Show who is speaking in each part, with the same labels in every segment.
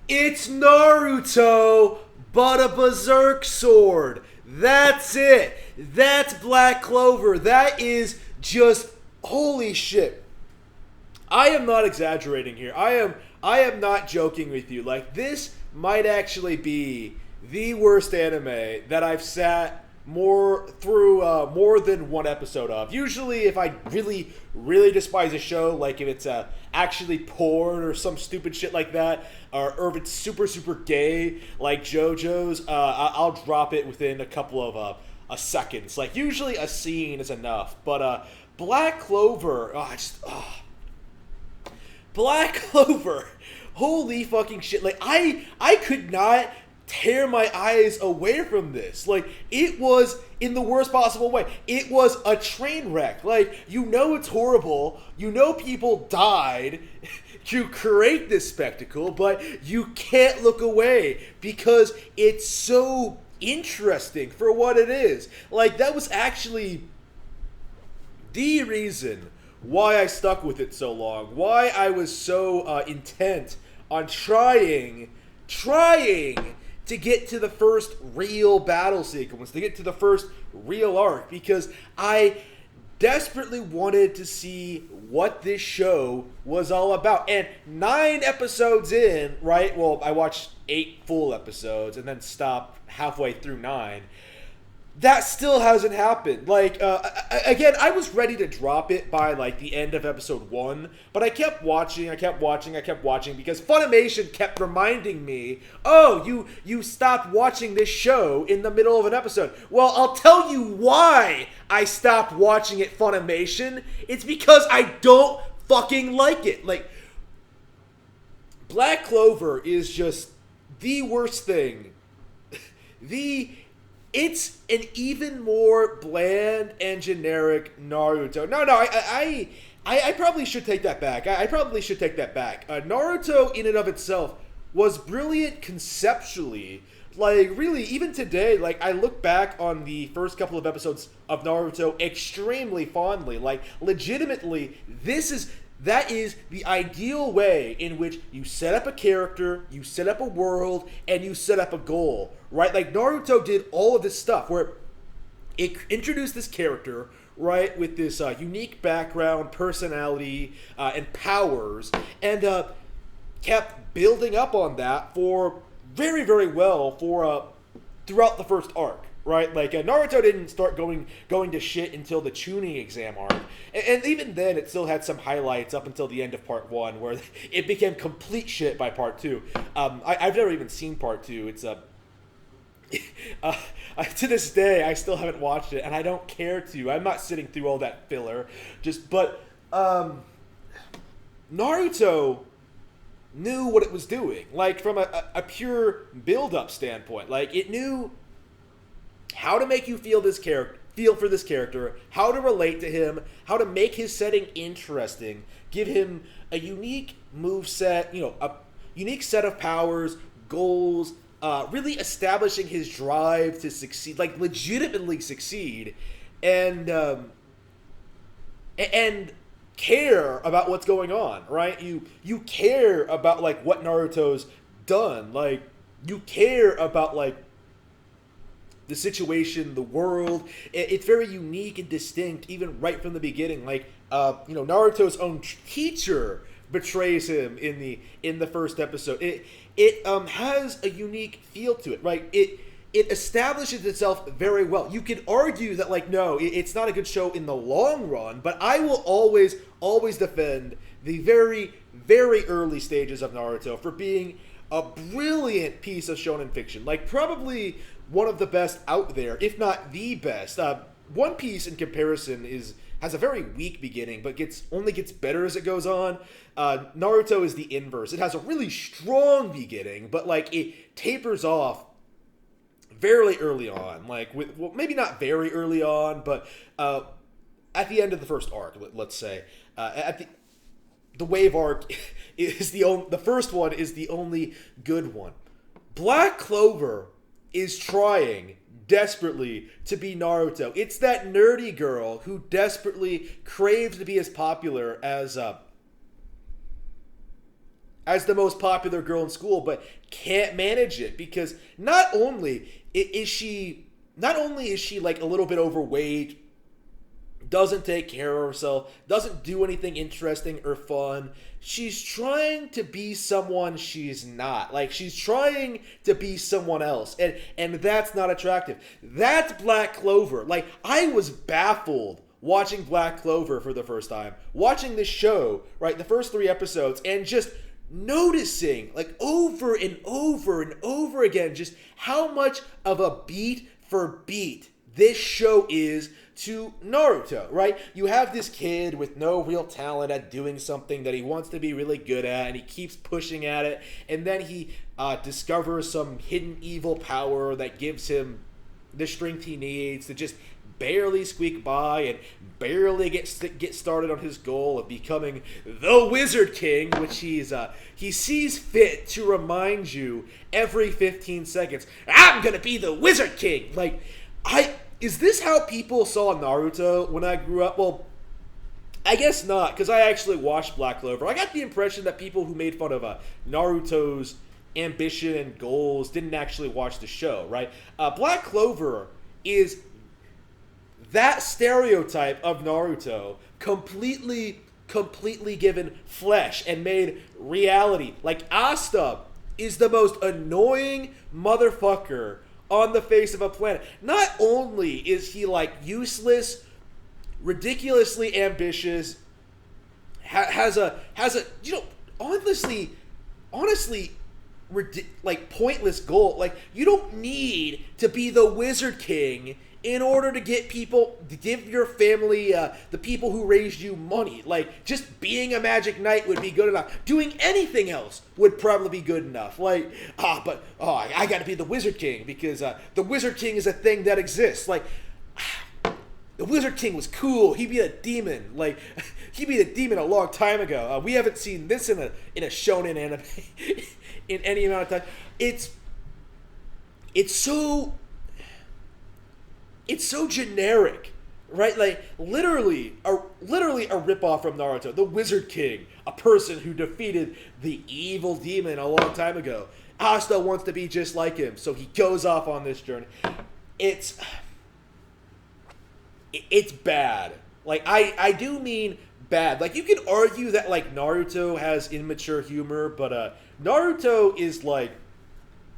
Speaker 1: It's Naruto, but a berserk sword. That's it. That's Black Clover. That is just holy shit. I am not exaggerating here. I am not joking with you. Like, this might actually be the worst anime that I've sat more than one episode of. Usually, if I really despise a show, like if it's actually porn or some stupid shit like that, or if it's super gay like JoJo's, I'll drop it within a couple of seconds. Like, usually a scene is enough, but Black Clover, Black Clover. Holy fucking shit. Like, I could not tear my eyes away from this. Like, it was in the worst possible way. It was a train wreck. Like, you know it's horrible. You know people died to create this spectacle, but you can't look away because it's so interesting for what it is. Like, that was actually the reason why I stuck with it so long, why I was so intent on trying to get to the first real battle sequence, to get to the first real arc, because I desperately wanted to see what this show was all about. And 9 episodes in, right? Well, I watched 8 full episodes and then stopped halfway through 9. That still hasn't happened. Like, again, I was ready to drop it by, like, the end of episode 1, but I kept watching because Funimation kept reminding me, oh, you stopped watching this show in the middle of an episode. Well, I'll tell you why I stopped watching it, Funimation. It's because I don't fucking like it. Like, Black Clover is just the worst thing. It's an even more bland and generic Naruto. No, I probably should take that back. I probably should take that back. Naruto, in and of itself, was brilliant conceptually. Like, really, even today, like, I look back on the first couple of episodes of Naruto extremely fondly. Like, legitimately, that is the ideal way in which you set up a character, you set up a world, and you set up a goal, right? Like, Naruto did all of this stuff where it introduced this character, right, with this unique background, personality, and powers, and kept building up on that for very well for throughout the first arc. Right, like Naruto didn't start going to shit until the tuning exam arc, and even then, it still had some highlights up until the end of part 1, where it became complete shit by part 2. I've never even seen part 2. It's to this day, I still haven't watched it, and I don't care to. I'm not sitting through all that filler. But Naruto knew what it was doing, like from a pure build-up standpoint. Like, it knew how to make you feel for this character, how to relate to him, how to make his setting interesting, give him a unique move set, a unique set of powers, goals, really establishing his drive to succeed, like legitimately succeed, and care about what's going on, right? You care about, like, what Naruto's done, like, you care about, like, the situation, the world. It's very unique and distinct, even right from the beginning. Like, Naruto's own teacher betrays him in the first episode. It has a unique feel to it, right? It establishes itself very well. You could argue that, like, no, it's not a good show in the long run, but I will always defend the very early stages of Naruto for being a brilliant piece of shonen fiction. Like, probably one of the best out there, if not the best. One Piece, in comparison, has a very weak beginning, but only gets better as it goes on. Naruto is the inverse. It has a really strong beginning, but, like, it tapers off very early on. Like, maybe not very early on, but at the end of the first arc, let's say, the wave arc is the first one is the only good one. Black Clover is trying desperately to be Naruto. It's that nerdy girl who desperately craves to be as popular as the most popular girl in school, but can't manage it because not only is she like a little bit overweight, doesn't take care of herself, doesn't do anything interesting or fun. She's trying to be someone she's not. Like, she's trying to be someone else. And that's not attractive. That's Black Clover. Like, I was baffled watching Black Clover for the first time. Watching this show, right, the first 3 episodes, and just noticing, like, over and over and over again, just how much of a beat for beat this show is to Naruto, right? You have this kid with no real talent at doing something that he wants to be really good at, and he keeps pushing at it, and then he discovers some hidden evil power that gives him the strength he needs to just barely squeak by and barely get started on his goal of becoming the Wizard King, which he sees fit to remind you every 15 seconds, I'm gonna be the Wizard King! Like, is this how people saw Naruto when I grew up? Well, I guess not, because I actually watched Black Clover. I got the impression that people who made fun of Naruto's ambition and goals didn't actually watch the show, right? Black Clover is that stereotype of Naruto completely given flesh and made reality. Like, Asta is the most annoying motherfucker on the face of a planet. Not only is he like useless, ridiculously ambitious, has a honestly like pointless goal. Like, you don't need to be the Wizard King in order to get people, to give your family, the people who raised you, money. Like, just being a Magic Knight would be good enough. Doing anything else would probably be good enough. Like, I gotta be the Wizard King because the Wizard King is a thing that exists. Like, the Wizard King was cool. He beat a demon. Like, he beat a demon a long time ago. We haven't seen this in a shonen anime in any amount of time. It's so generic, right? Like, literally a ripoff from Naruto. The Wizard King, a person who defeated the evil demon a long time ago. Asta wants to be just like him, so he goes off on this journey. It's bad. Like, I do mean bad. Like, you can argue that, like, Naruto has immature humor, but Naruto is like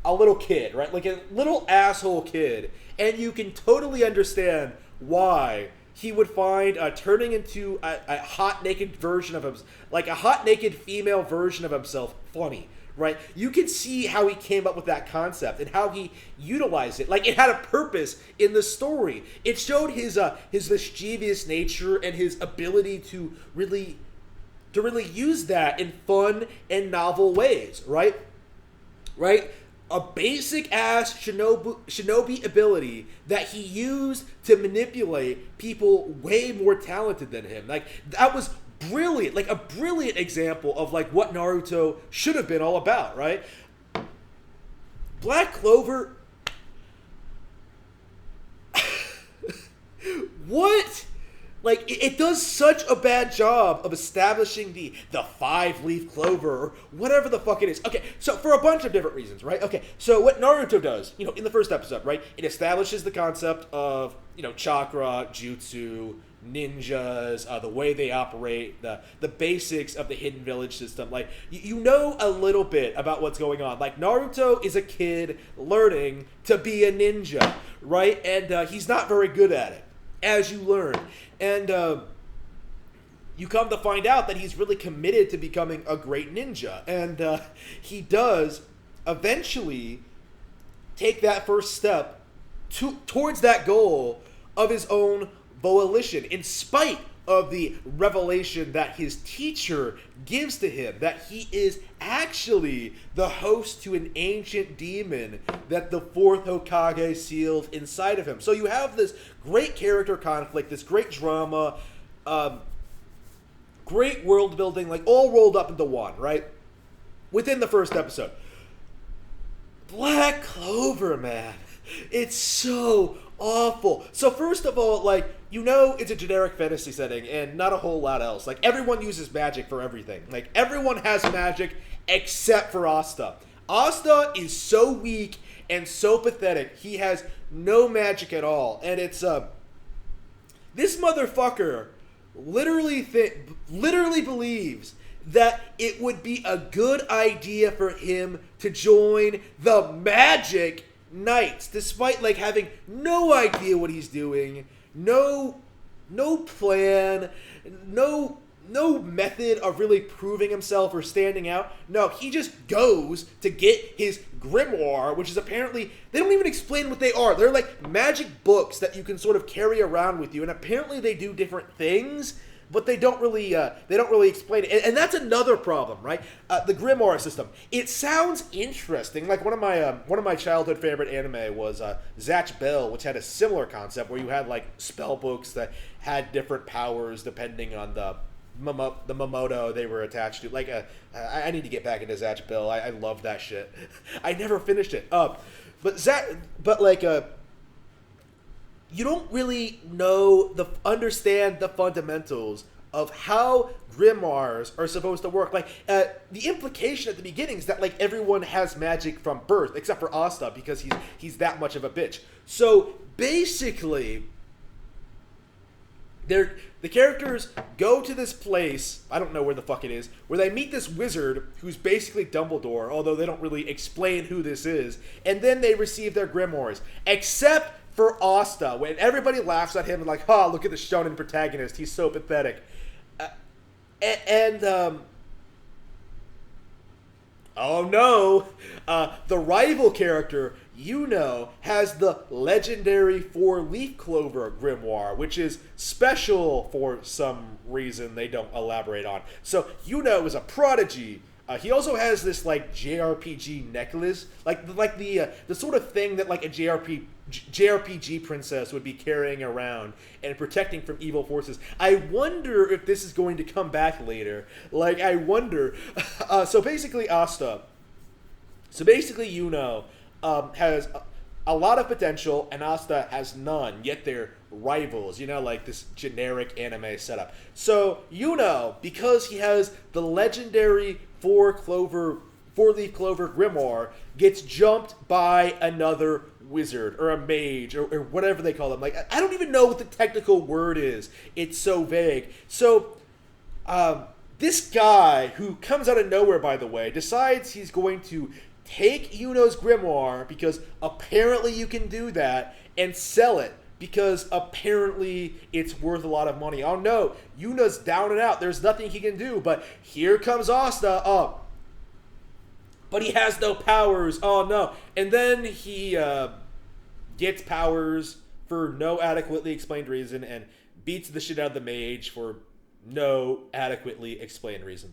Speaker 1: a little kid, right? Like a little asshole kid. And you can totally understand why he would find turning into a hot naked version of him, like a hot naked female version of himself, funny, right? You can see how he came up with that concept and how he utilized it. Like, it had a purpose in the story. It showed his mischievous nature and his ability to really use that in fun and novel ways, right? Right? A basic-ass shinobi ability that he used to manipulate people way more talented than him. Like, that was brilliant. Like, a brilliant example of, like, what Naruto should have been all about, right? Black Clover... What? Like, it does such a bad job of establishing the 5-leaf clover, or whatever the fuck it is. Okay, so for a bunch of different reasons, right? Okay, so what Naruto does, in the first episode, right? It establishes the concept of, chakra, jutsu, ninjas, the way they operate, the basics of the hidden village system. Like, you know a little bit about what's going on. Like, Naruto is a kid learning to be a ninja, right? And he's not very good at it, as you learn. And you come to find out that he's really committed to becoming a great ninja. And he does eventually take that first step towards that goal of his own volition, in spite of the revelation that his teacher gives to him, that he is actually the host to an ancient demon that the 4th Hokage sealed inside of him. So you have this great character conflict, this great drama, great world building, like, all rolled up into one, right? Within the first episode. Black Clover, man. It's so awful. So first of all, like, it's a generic fantasy setting and not a whole lot else. Like, everyone uses magic for everything. Like, everyone has magic except for Asta. Asta is so weak and so pathetic. He has no magic at all, and it's this motherfucker literally believes that it would be a good idea for him to join the Magic Knights, despite like having no idea what he's doing, no plan, no method of really proving himself or standing out. No, he just goes to get his grimoire, which is apparently, they don't even explain what they are. They're like magic books that you can sort of carry around with you, and apparently they do different things, but they don't really explain it. And that's another problem, right? The grimoire system. It sounds interesting. Like one of my childhood favorite anime was Zatch Bell, which had a similar concept where you had like spell books that had different powers depending on the Momoto they were attached to. Like, I need to get back into Zatch Bell. I love that shit. I never finished it. You don't really understand the fundamentals of how grimoires are supposed to work. Like, the implication at the beginning is that like everyone has magic from birth, except for Asta, because he's that much of a bitch. So basically, the characters go to this place, I don't know where the fuck it is, where they meet this wizard who's basically Dumbledore, although they don't really explain who this is, and then they receive their grimoires. Except for Asta, when everybody laughs at him and like, oh, look at the shonen protagonist, he's so pathetic. Oh no, the rival character, Yuno, has the legendary 4-leaf clover grimoire, which is special for some reason they don't elaborate on. So Yuno is a prodigy. He also has this like JRPG necklace, like the sort of thing that like a JRPG princess would be carrying around and protecting from evil forces. I wonder if this is going to come back later. Like, I wonder. So basically, Yuno has a lot of potential, and Asta has none, yet they're rivals, like this generic anime setup. So Yuno, because he has the legendary 4-leaf clover grimoire, gets jumped by another wizard or a mage or whatever they call them. Like, I don't even know what the technical word is. It's so vague. So this guy, who comes out of nowhere, by the way, decides he's going to take Yuno's grimoire, because apparently you can do that, and sell it, because apparently it's worth a lot of money. Oh no, Yuno's down and out. There's nothing he can do. But here comes Asta up. But he has no powers. Oh no. And then he gets powers for no adequately explained reason and beats the shit out of the mage for no adequately explained reason.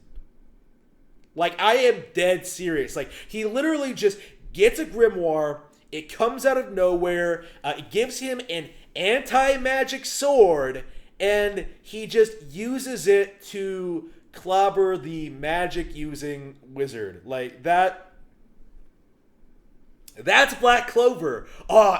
Speaker 1: Like, I am dead serious. Like, he literally just gets a grimoire. It comes out of nowhere. It gives him an anti-magic sword, and he just uses it to clobber the magic-using wizard. Like, that's Black Clover.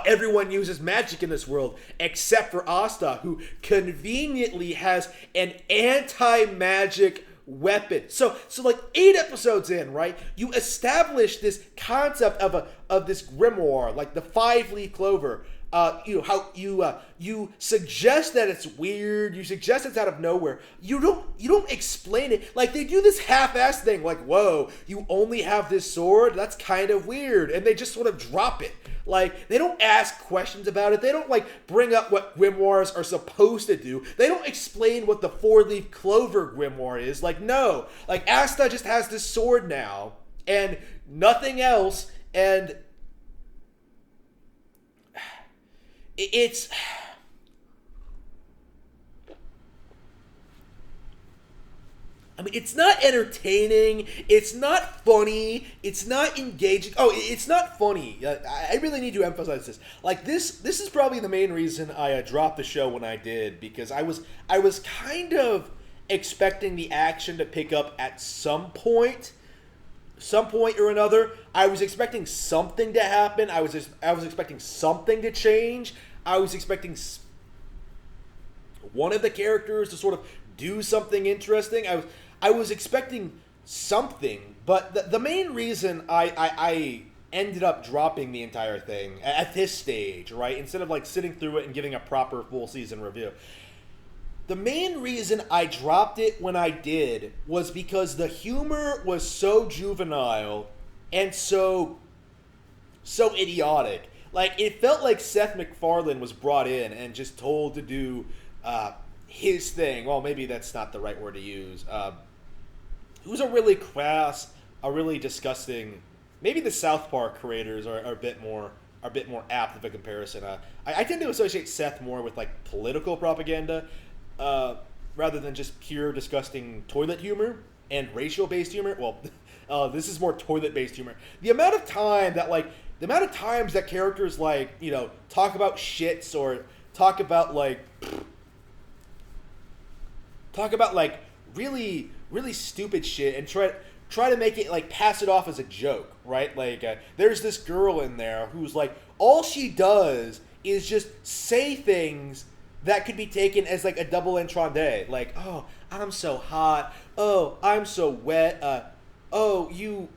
Speaker 1: Everyone uses magic in this world, except for Asta, who conveniently has an anti-magic weapon. So like 8 episodes in, right, you establish this concept of this grimoire, like the 5-leaf clover. You suggest that it's weird. You suggest it's out of nowhere. You don't explain it. Like, they do this half-assed thing, like, whoa, you only have this sword? That's kind of weird. And they just sort of drop it. Like, they don't ask questions about it. They don't, like, bring up what grimoires are supposed to do. They don't explain what the 4-leaf clover grimoire is. Like, no. Like, Asta just has this sword now, and nothing else, and it's... I mean, it's not entertaining, it's not funny, it's not engaging. Oh, it's not funny. I really need to emphasize this. Like, this is probably the main reason I dropped the show when I did, because I was kind of expecting the action to pick up at some point or another. I was expecting something to happen. I was expecting something to change. I was expecting one of the characters to sort of do something interesting. I was expecting something. But the main reason I ended up dropping the entire thing at this stage, right, instead of like sitting through it and giving a proper full season review, the main reason I dropped it when I did was because the humor was so juvenile and so idiotic. Like, it felt like Seth MacFarlane was brought in and just told to do his thing. Well, maybe that's not the right word to use. It was a really crass, a really disgusting. Maybe the South Park creators are a bit more apt of a comparison. I tend to associate Seth more with like political propaganda, rather than just pure disgusting toilet humor and racial-based humor. Well, this is more toilet-based humor. The amount of times that characters like, you know, talk about shits or talk about like really stupid shit and try to make it like pass it off as a joke, right? Like there's this girl in there who's like, all she does is just say things that could be taken as like a double entendre, like, oh, I'm so hot, oh, I'm so wet, oh, you.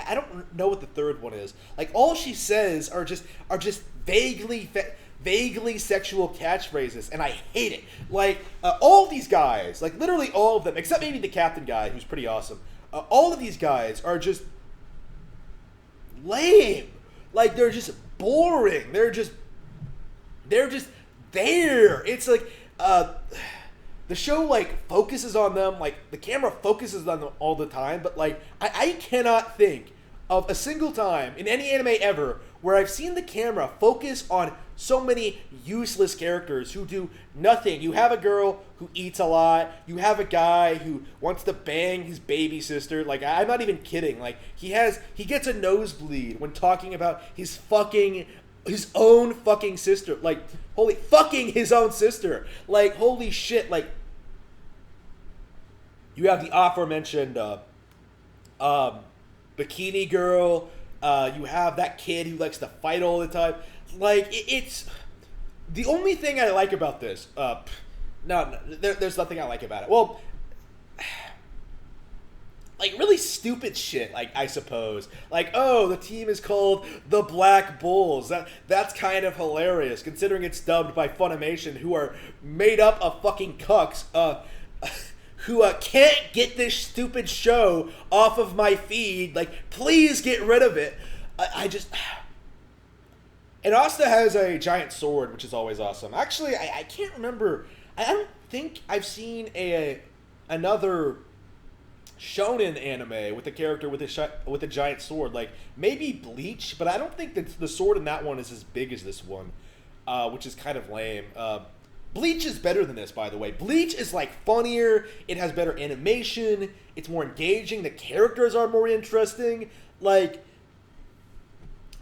Speaker 1: I don't know what the third one is. Like, all she says are just vaguely sexual catchphrases, and I hate it. Like, all these guys, like literally all of them, except maybe the captain guy, who's pretty awesome. All of these guys are just lame. Like, they're just boring. They're just there. It's like the show like focuses on them, like the camera focuses on them all the time, but like I cannot think of a single time in any anime ever where I've seen the camera focus on so many useless characters who do nothing. You have a girl who eats a lot. You have a guy who wants to bang his baby sister. Like, I'm not even kidding. Like, he gets a nosebleed when talking about his own fucking sister. Like, holy fucking his own sister. Like, holy shit. Like, you have the aforementioned bikini girl. You have that kid who likes to fight all the time. Like, it's the only thing I like about this. There's nothing I like about it. Well, like really stupid shit. Like, I suppose. Like, oh, the team is called the Black Bulls. That's kind of hilarious, considering it's dubbed by Funimation, who are made up of fucking cucks. Who can't get this stupid show off of my feed. Like, please get rid of it. I just. And Asta has a giant sword, which is always awesome. Actually, I can't remember. I don't think I've seen another shonen anime with a character with a giant sword. Like, maybe Bleach, but I don't think that the sword in that one is as big as this one, which is kind of lame. Bleach is better than this, by the way. Bleach is, like, funnier. It has better animation. It's more engaging. The characters are more interesting. Like,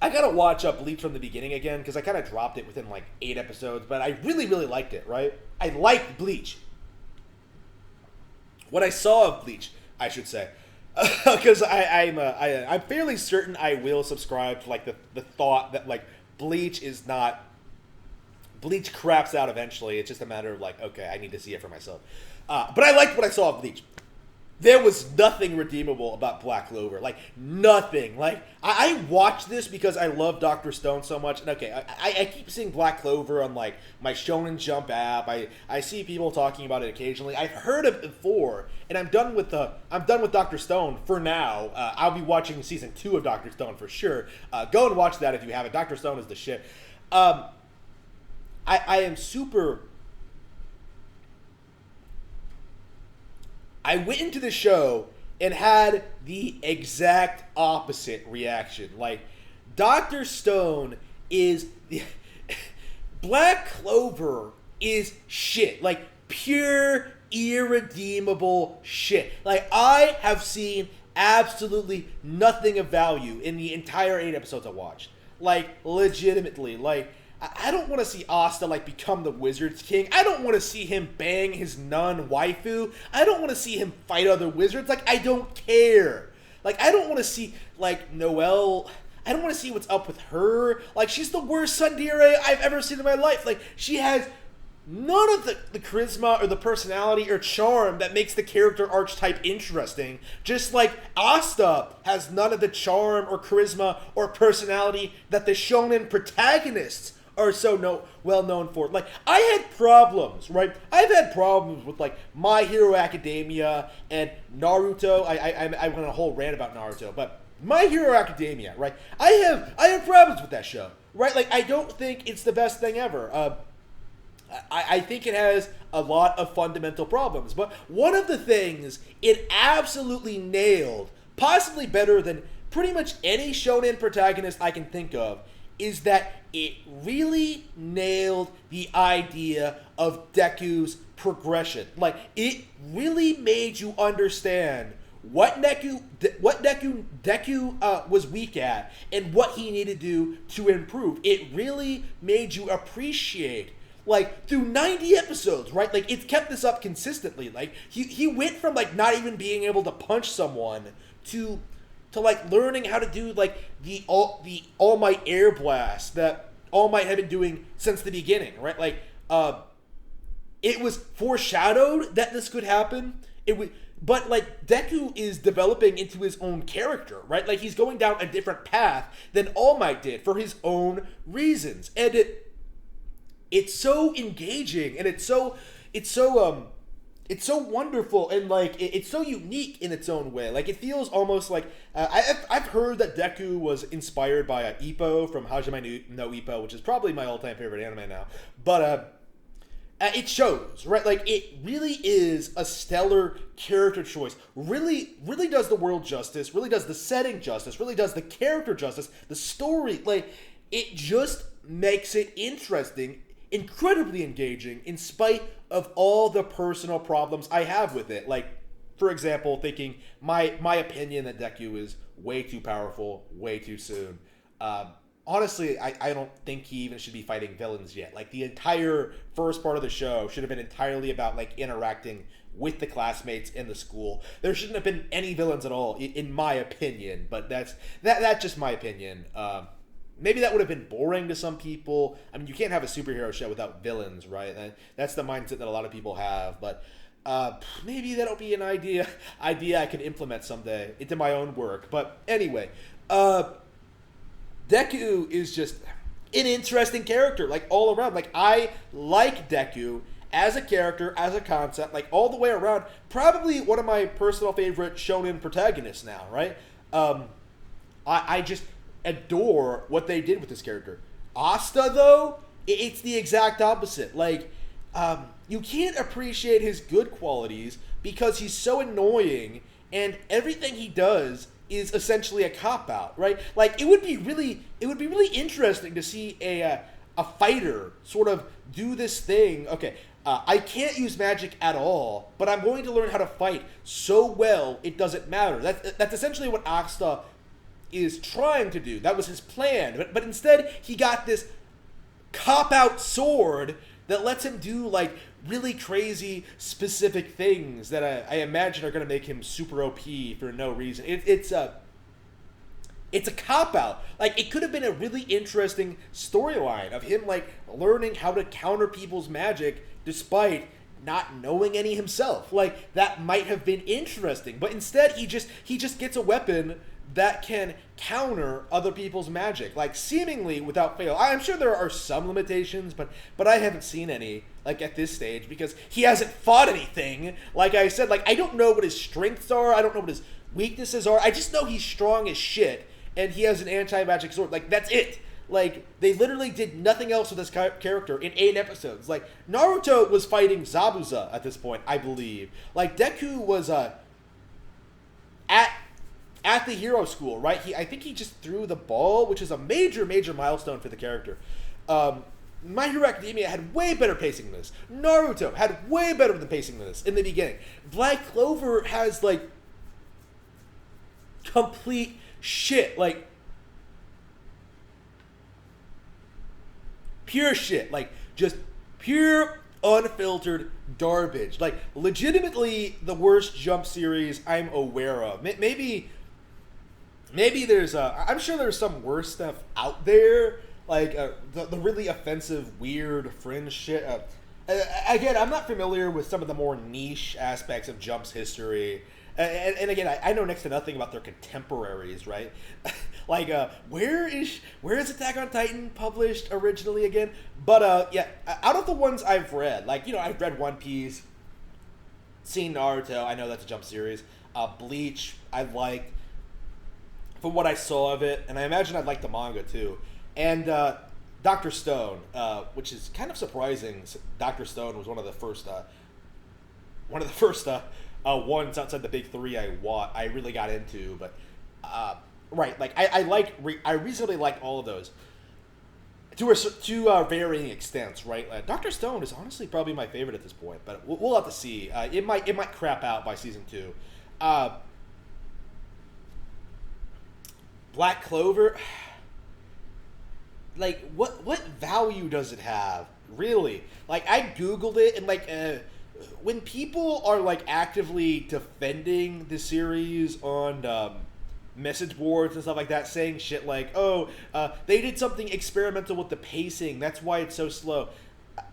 Speaker 1: I gotta watch Bleach from the beginning again, because I kind of dropped it within, like, 8 episodes, but I really, really liked it, right? I liked Bleach. What I saw of Bleach, I should say. Because I'm fairly certain I will subscribe to, like, the thought that, like, Bleach craps out eventually. It's just a matter of like, okay, I need to see it for myself. But I liked what I saw of Bleach. There was nothing redeemable about Black Clover. Like, nothing. Like, I watched this because I love Dr. Stone so much. And okay, I keep seeing Black Clover on like my Shonen Jump app. I see people talking about it occasionally. I've heard of it before, and I'm done with Dr. Stone for now. I'll be watching season 2 of Dr. Stone for sure. Go and watch that if you haven't. Dr. Stone is the shit. I am super. I went into the show and had the exact opposite reaction. Like, Dr. Stone is. Black Clover is shit. Like, pure, irredeemable shit. Like, I have seen absolutely nothing of value in the entire 8 episodes I watched. Like, legitimately. Like, I don't want to see Asta, like, become the Wizard's King. I don't want to see him bang his nun waifu. I don't want to see him fight other wizards. Like, I don't care. Like, I don't want to see, like, Noelle. I don't want to see what's up with her. Like, she's the worst tsundere I've ever seen in my life. Like, she has none of the charisma or the personality or charm that makes the character archetype interesting. Just like Asta has none of the charm or charisma or personality that the shonen protagonists are so well known for. Like, I had problems, right? I've had problems with, like, My Hero Academia and Naruto. I went on a whole rant about Naruto, but My Hero Academia, right? I have problems with that show, right? Like, I don't think it's the best thing ever. I think it has a lot of fundamental problems, but one of the things it absolutely nailed, possibly better than pretty much any shonen protagonist I can think of, is that it really nailed the idea of Deku's progression. Like, it really made you understand what Deku was weak at and what he needed to do to improve. It really made you appreciate, like, through 90 episodes, right? Like, it's kept this up consistently. Like, he went from, like, not even being able to punch someone to like learning how to do, like, the All Might air blast that All Might had been doing since the beginning, right? Like, it was foreshadowed that this could happen. But, like, Deku is developing into his own character, right? Like, he's going down a different path than All Might did for his own reasons, and it's so engaging, and it's so wonderful, and, like, it's so unique in its own way. Like, it feels almost like I've heard that Deku was inspired by Ippo from Hajime no Ippo, which is probably my all-time favorite anime now. But it shows, right? Like, it really is a stellar character choice. Really, really does the world justice. Really does the setting justice. Really does the character justice. The story, like, it just makes it interesting, incredibly engaging, in spite of all the personal problems I have with it. Like, for example, thinking my opinion that Deku is way too powerful, way too soon. Honestly, I don't think he even should be fighting villains yet. Like, the entire first part of the show should have been entirely about, like, interacting with the classmates in the school. There shouldn't have been any villains at all, in my opinion. But that's just my opinion. Maybe that would have been boring to some people. I mean, you can't have a superhero show without villains, right? That's the mindset that a lot of people have. But maybe that'll be an idea I can implement someday into my own work. But anyway, Deku is just an interesting character, like, all around. Like, I like Deku as a character, as a concept, like, all the way around. Probably one of my personal favorite shonen protagonists now, right? I just adore what they did with this character. Asta, though, it's the exact opposite. Like, you can't appreciate his good qualities because he's so annoying, and everything he does is essentially a cop-out, right? Like, it would be really interesting to see a fighter sort of do this thing. Okay, I can't use magic at all, but I'm going to learn how to fight so well it doesn't matter. That's essentially what Asta is trying to do. That was his plan. But instead, he got this cop-out sword that lets him do, like, really crazy, specific things that I imagine are going to make him super OP for no reason. It's a cop-out. Like, it could have been a really interesting storyline of him, like, learning how to counter people's magic despite not knowing any himself. Like, that might have been interesting. But instead, he just gets a weapon that can counter other people's magic, like, seemingly without fail. I'm sure there are some limitations, but I haven't seen any, like, at this stage, because he hasn't fought anything. Like I said, like, I don't know what his strengths are, I don't know what his weaknesses are, I just know he's strong as shit, and he has an anti-magic sword. Like, that's it. Like, they literally did nothing else with this character in 8 episodes. Like, Naruto was fighting Zabuza at this point, I believe. Like, Deku was, at the hero school, right? I think he just threw the ball, which is a major, major milestone for the character. My Hero Academia had way better pacing than this. Naruto had way better than pacing than this in the beginning. Black Clover has, like, complete shit. Like, pure shit. Like, just pure, unfiltered garbage. Like, legitimately the worst Jump series I'm aware of. Maybe there's I'm sure there's some worse stuff out there, like the really offensive, weird, fringe shit. Again, I'm not familiar with some of the more niche aspects of Jump's history. And again, I know next to nothing about their contemporaries, right? Like, where is Attack on Titan published originally again? But yeah, out of the ones I've read, like, I've read One Piece, seen Naruto. I know that's a Jump series. Bleach, I liked from what I saw of it, and I imagine I'd like the manga too. And Doctor Stone, which is kind of surprising. Doctor Stone was one of the first ones outside the big three I really got into. But right, like I reasonably like all of those to varying extents. Right, Doctor Stone is honestly probably my favorite at this point, but we'll have to see. It might crap out by season 2. Black Clover. Like, what value does it have, really? Like, I googled it, and like, when people are like actively defending the series on message boards and stuff like that, saying shit like, "Oh, they did something experimental with the pacing, that's why it's so slow."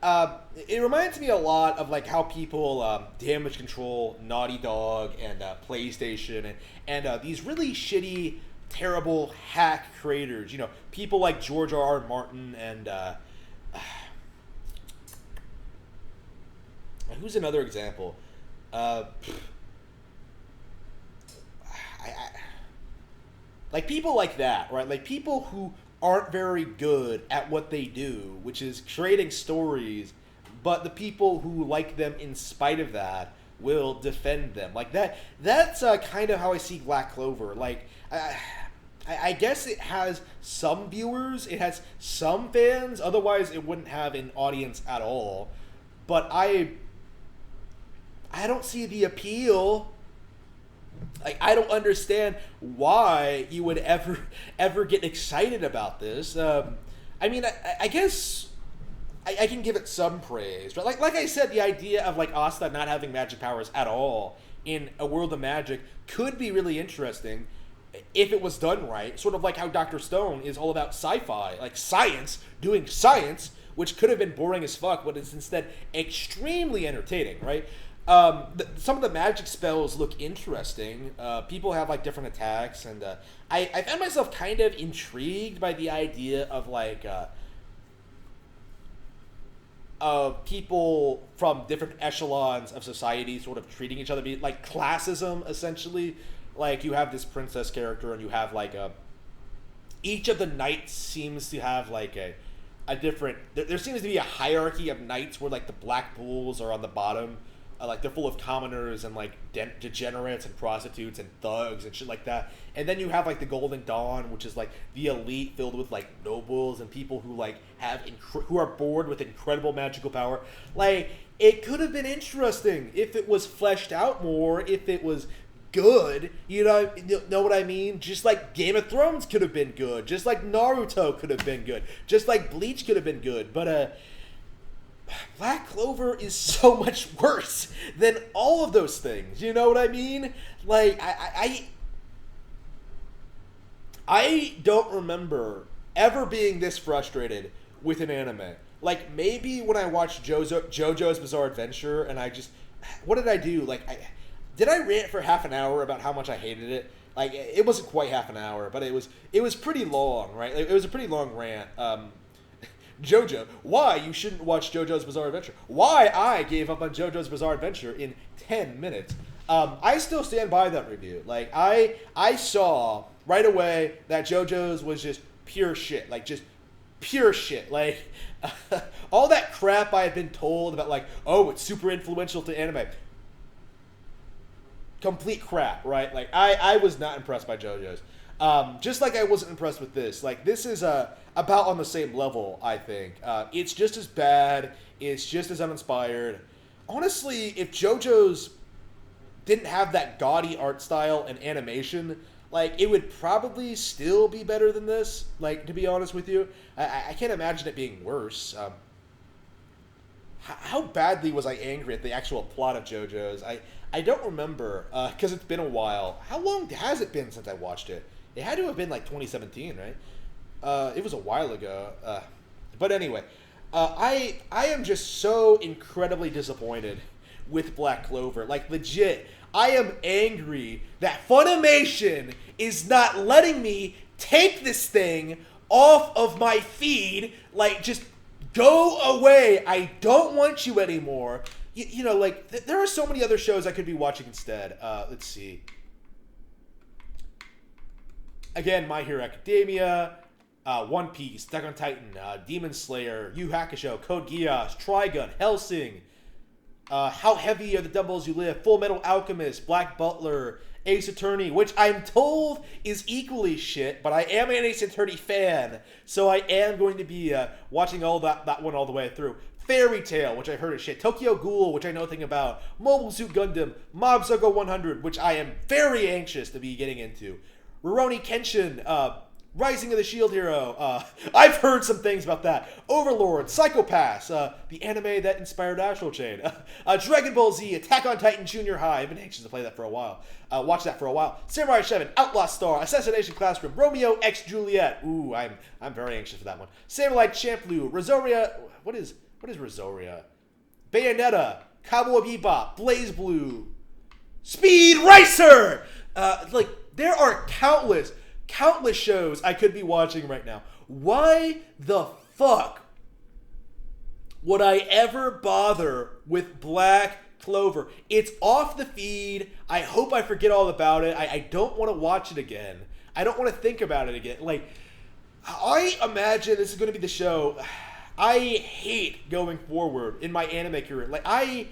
Speaker 1: It reminds me a lot of like how people Damage Control, Naughty Dog, and PlayStation, and these really shitty, terrible hack creators, people like George R.R. Martin and who's another example? Like people like that, right? Like people who aren't very good at what they do, which is creating stories, but the people who like them in spite of that will defend them. Like that's kind of how I see Black Clover. Like I guess it has some viewers, it has some fans, otherwise it wouldn't have an audience at all. But I don't see the appeal. Like, I don't understand why you would ever get excited about this. I mean, I guess I can give it some praise, right? Like I said, the idea of like Asta not having magic powers at all in a world of magic could be really interesting if it was done right. Sort of like how Dr. Stone is all about sci-fi, like science, doing science, which could have been boring as fuck, but is instead extremely entertaining, right? Some of the magic spells look interesting. People have like different attacks, and I found myself kind of intrigued by the idea of like people from different echelons of society sort of treating each other, like classism essentially. Like you have this princess character, and you have like each of the knights seems to have like a different. There seems to be a hierarchy of knights where like the Black Bulls are on the bottom. Like they're full of commoners and like degenerates and prostitutes and thugs and shit like that. And then you have like the Golden Dawn, which is like the elite filled with like nobles and people who like have who are bored with incredible magical power. Like it could have been interesting if it was fleshed out more, if it was good. You know what I mean? Just like Game of Thrones could have been good, just like Naruto could have been good, just like Bleach could have been good. But Black Clover is so much worse than all of those things. You know what I mean? Like, I don't remember ever being this frustrated with an anime. Like, maybe when I watched JoJo's Bizarre Adventure, and what did I do? Like, did I rant for half an hour about how much I hated it? Like, it wasn't quite half an hour, but it was pretty long, right? Like, it was a pretty long rant. JoJo, why you shouldn't watch JoJo's Bizarre Adventure. Why I gave up on JoJo's Bizarre Adventure in 10 minutes. I still stand by that review. Like, I saw right away that JoJo's was just pure shit. Like, just pure shit. Like, all that crap I had been told about, like, oh, it's super influential to anime. Complete crap, right? Like, I was not impressed by JoJo's. Just like I wasn't impressed with this. Like, this is about on the same level, I think. It's just as bad. It's just as uninspired. Honestly, if JoJo's didn't have that gaudy art style and animation, like, it would probably still be better than this, like, to be honest with you. I can't imagine it being worse. How badly was I angry at the actual plot of JoJo's? I don't remember, because it's been a while. How long has it been since I watched it? It had to have been like 2017, right? It was a while ago. But anyway, I am just so incredibly disappointed with Black Clover. Like, legit, I am angry that Funimation is not letting me take this thing off of my feed. Like, just go away. I don't want you anymore. You know, like, there are so many other shows I could be watching instead. Let's see. Again, My Hero Academia, One Piece, Attack on Titan, Demon Slayer, Yu Hakusho, Code Geass, Trigun, Hellsing, How Heavy Are the Dumbbells You Lift, Full Metal Alchemist, Black Butler, Ace Attorney, which I'm told is equally shit, but I am an Ace Attorney fan, so I am going to be watching all that one all the way through. Fairy Tail, which I heard is shit. Tokyo Ghoul, which I know nothing about. Mobile Suit Gundam, Mob Psycho 100, which I am very anxious to be getting into. Rurouni Kenshin, Rising of the Shield Hero. I've heard some things about that. Overlord, Psycho-Pass, the anime that inspired Astral Chain. Dragon Ball Z, Attack on Titan Junior High. I've been anxious to play that for a while. Watch that for a while. Samurai 7, Outlaw Star, Assassination Classroom, Romeo x Juliet. Ooh, I'm very anxious for that one. Samurai Champloo, Rosaria. What is Rosaria? Bayonetta, Cowboy Bebop, Blaze Blue, Speed Racer. Like, there are countless shows I could be watching right now. Why the fuck would I ever bother with Black Clover? It's off the feed. I hope I forget all about it. I don't want to watch it again. I don't want to think about it again. Like, I imagine this is going to be the show I hate going forward in my anime career. Like, I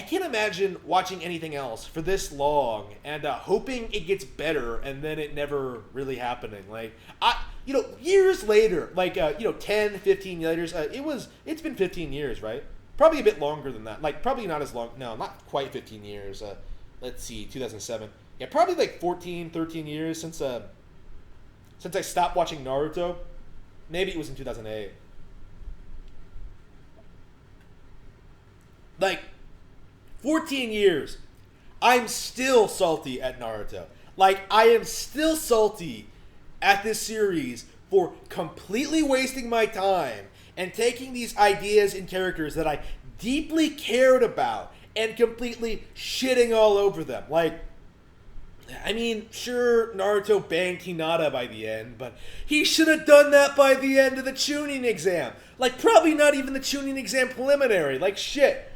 Speaker 1: can't imagine watching anything else for this long and hoping it gets better and then it never really happening. Like, years later, like, 10, 15 years, it's been 15 years, right? Probably a bit longer than that. Like, probably not as long. No, not quite 15 years. Let's see, 2007. Yeah, probably like 14, 13 years since I stopped watching Naruto. Maybe it was in 2008. Like, 14 years, I'm still salty at Naruto. Like, I am still salty at this series for completely wasting my time and taking these ideas and characters that I deeply cared about and completely shitting all over them. Like, I mean, sure, Naruto banged Hinata by the end, but he should have done that by the end of the Chunin exam. Like, probably not even the Chunin exam preliminary. Like, shit.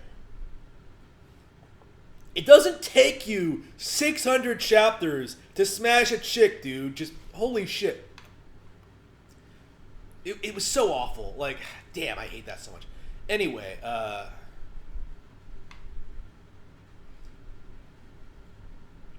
Speaker 1: It doesn't take you 600 chapters to smash a chick, dude. Just, holy shit. It was so awful. Like, damn, I hate that so much. Anyway, yeah,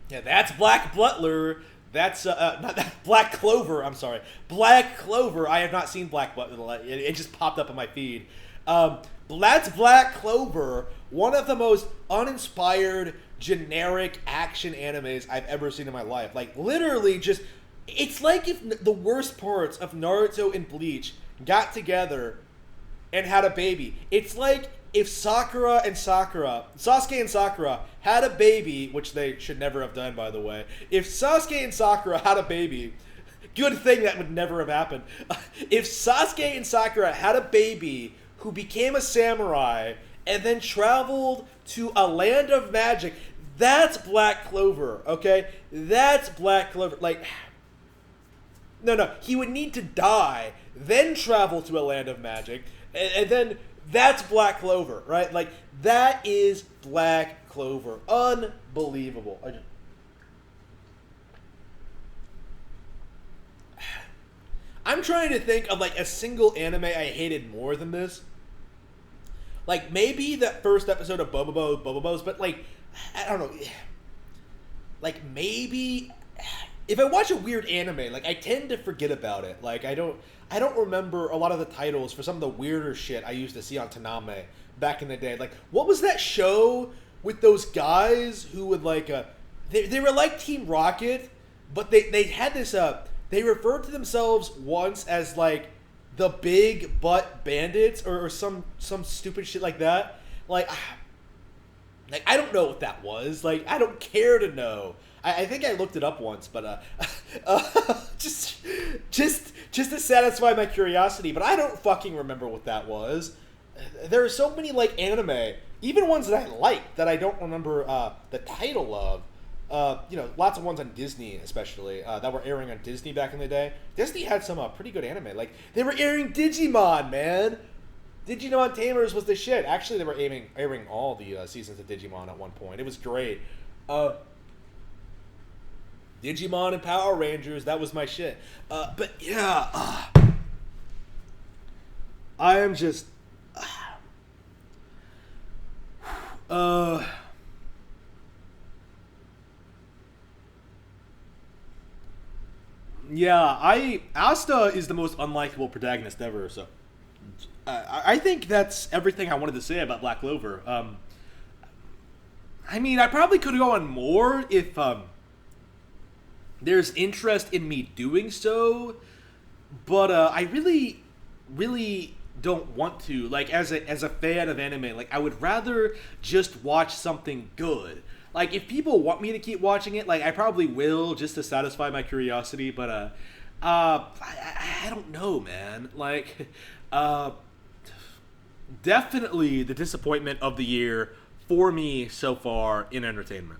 Speaker 1: that's Black Butler. That's, not that, Black Clover, I'm sorry. Black Clover. I have not seen Black Butler. It just popped up in my feed. That's Black Clover, one of the most uninspired, generic action animes I've ever seen in my life. Like, literally just, it's like if the worst parts of Naruto and Bleach got together and had a baby. It's like if Sasuke and Sakura had a baby, which they should never have done, by the way. If Sasuke and Sakura had a baby, good thing that would never have happened. If Sasuke and Sakura had a baby who became a samurai and then traveled to a land of magic, that's Black Clover, okay? That's Black Clover. Like, no, he would need to die, then travel to a land of magic, and then that's Black Clover, right? Like, that is Black Clover. Unbelievable. I'm trying to think of, like, a single anime I hated more than this. Like, maybe that first episode of Bobo's, but, like, I don't know. Like, maybe if I watch a weird anime, like, I tend to forget about it. Like, I don't remember a lot of the titles for some of the weirder shit I used to see on Taname back in the day. Like, what was that show with those guys who would, like, they were like Team Rocket, but they had this, they referred to themselves once as, like, the Big Butt Bandits or some stupid shit like that. Like, I don't know what that was. Like, I don't care to know. I think I looked it up once, but just just to satisfy my curiosity, but I don't fucking remember what that was. There are so many like anime, even ones that I like, that I don't remember the title of. Lots of ones on Disney, especially that were airing on Disney back in the day. Disney had some pretty good anime. Like they were airing Digimon, man. Digimon Tamers was the shit. Actually, they were airing all the seasons of Digimon at one point. It was great. Digimon and Power Rangers, that was my shit. But yeah, I am just. Yeah, Asta is the most unlikable protagonist ever. So, I think that's everything I wanted to say about Black Clover. I mean, I probably could go on more if there's interest in me doing so, but I really, really don't want to. Like, as a fan of anime, like I would rather just watch something good. Like, if people want me to keep watching it, like, I probably will just to satisfy my curiosity, but, I don't know, man. Like, definitely the disappointment of the year for me so far in entertainment.